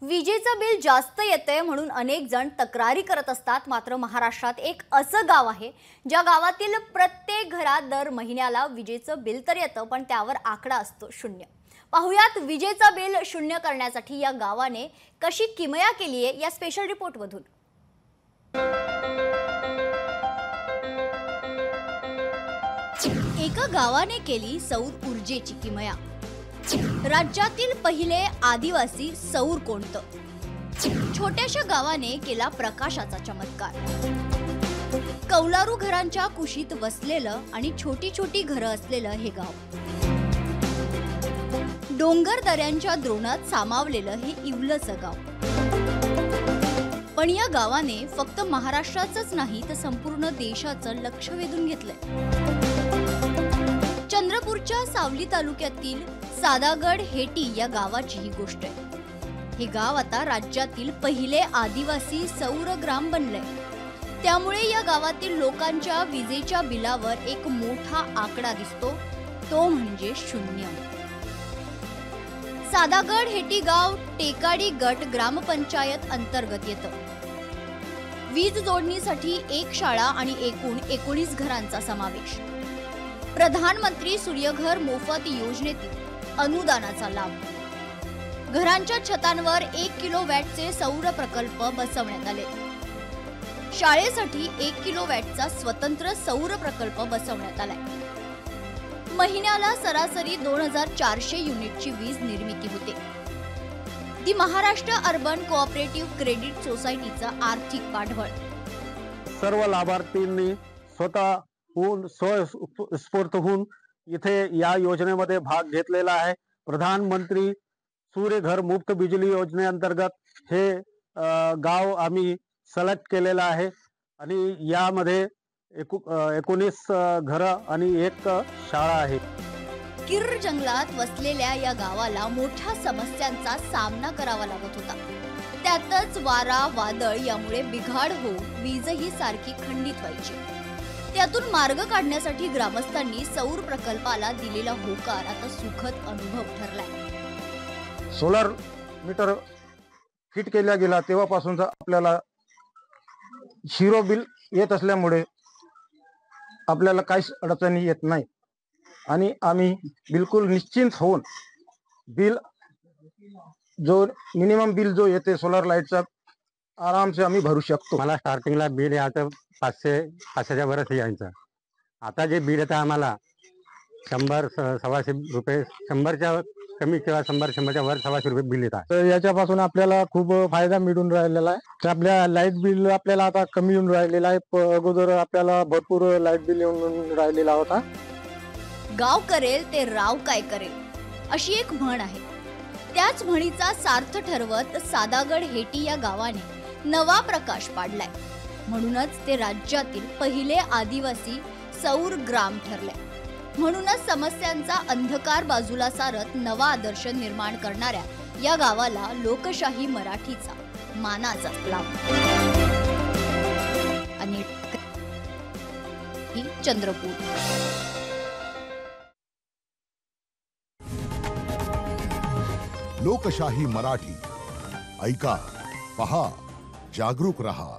विजेचं बिल जास्त येतंय म्हणून अनेक जण तक्रारी करत असतात। मात्र महाराष्ट्रात एक असं गाव आहे ज्या गावातील प्रत्येक घरात दर महिन्याला विजेचं बिल तर येतं, पण त्यावर आकडा असतो शून्य। पाहुयात विजेचं बिल शून्य करण्यासाठी या गावाने कशी किमया केली आहे या स्पेशल रिपोर्टमधून। एका गावाने केली सौर ऊर्जेची किमया। राज्यातील पहिले आदिवासी सौर कोणतं? छोट्याशा गावाने केला प्रकाशाचा चमत्कार। कौलारू घरांच्या कुशीत वसलेलं आणि छोटी छोटी घरं असलेलं हे गाव, डोंगर दऱ्यांच्या द्रोणात सामावलेलं हे इवलंचं गाव। पण या गावाने फक्त महाराष्ट्राचंच नाही तर संपूर्ण देशाचं लक्ष वेधून घेतलंय। चंद्रपूरच्या सावली तालुक्यातील सादागड हेटी या गावाची ही गोष्ट आहे। हे गाव आता राज्यातील पहिले आदिवासी सौर ग्राम बनलंय। त्यामुळे या गावातील लोकांच्या विजेच्या बिलावर एक मोठा आकडा दिसतो, तो म्हणजे शून्य। सादागड हेटी गाव टेकाडी गट ग्रामपंचायत अंतर्गत येतं। वीज जोडणीसाठी एक शाळा आणि एकूण 19 घरांचा समावेश। प्रधानमंत्री सूर्यघर मोफत योजनेतील अनुदानाचा लाभ। घरांच्या छतांवर 1 किलोवॅटचे सौर प्रकल्प बसवण्यात आले। शाळेसाठी 1 किलोवॅटचा स्वतंत्र सौर प्रकल्प बसवण्यात आलाय। महिन्याला सरासरी 2400 युनिटची वीज निर्मिती होते। ती महाराष्ट्र अर्बन कोऑपरेटिव्ह क्रेडिट सोसायटीचा आर्थिक पाठबळ। सर्व लाभार्थींनी स्वतःहून स्वस्फूर्त होऊन इथे या योजनेमध्ये भाग घेतलेला आहे। प्रधानमंत्री सूर्यघर मुफ्त बिजली योजनेअंतर्गत हे गाव आम्ही सिलेक्ट केलेलं आहे आणि यामध्ये 19 घरं आणि एक शाळा आहे। किर्र जंगलात वसलेल्या या गावाला मोठ्या समस्यांचा सामना करावा लागत होता। त्यातच वारा वादळ यामुळे बिघाड होऊन वीजही सारखी खंडित व्हायची। त्यातून मार्ग काढण्यासाठी ग्रामस्थांनी सौर प्रकल्पाला दिलेला होकार आता सुखद अनुभव ठरलाय। सोलर मीटर फिट केला गेला तेव्हापासून आपल्याला झिरो बिल येत असल्यामुळे आपल्याला काहीच अडचणी येत नाही आणि आम्ही बिलकुल निश्चिंत होऊन बिल जो मिनिमम बिल जो येते सोलर लाईटचा आराम से आम्ही भरू शकतो। मला स्टार्टिंगला बिल याचं 500-500च्या वरच यायचं। आता जे बिल येतं आम्हाला 100-125 रुपये, 100च्या कमी किंवा 100-100च्या वर 125 रुपये बिल येतात। तर याच्यापासून आपल्याला खूप फायदा मिळून राहिलेला आहे। तर आपल्या लाईट बिल आपल्याला आता कमी येऊन राहिलेला आहे। अगोदर आपल्याला भरपूर लाईट बिल येऊन राहिलेला होता। गाव करेल ते राव काय करेल अशी एक म्हण आहे। त्याच म्हणीचा सार्थ ठरवत सादागड हेटी या गावाने नवा प्रकाश पाडलाय। म्हणूनच ते राज्यातील पहिले आदिवासी सौर ग्राम ठरले। म्हणूनच समस्यांचा अंधकार बाजूला सारत नवा आदर्श निर्माण करणाऱ्या या गावाला लोकशाही मराठीचा मानाचा लाभ। आणि चंद्रपूर। लोकशाही मराठी ऐका, पहा, जागरूक रहा।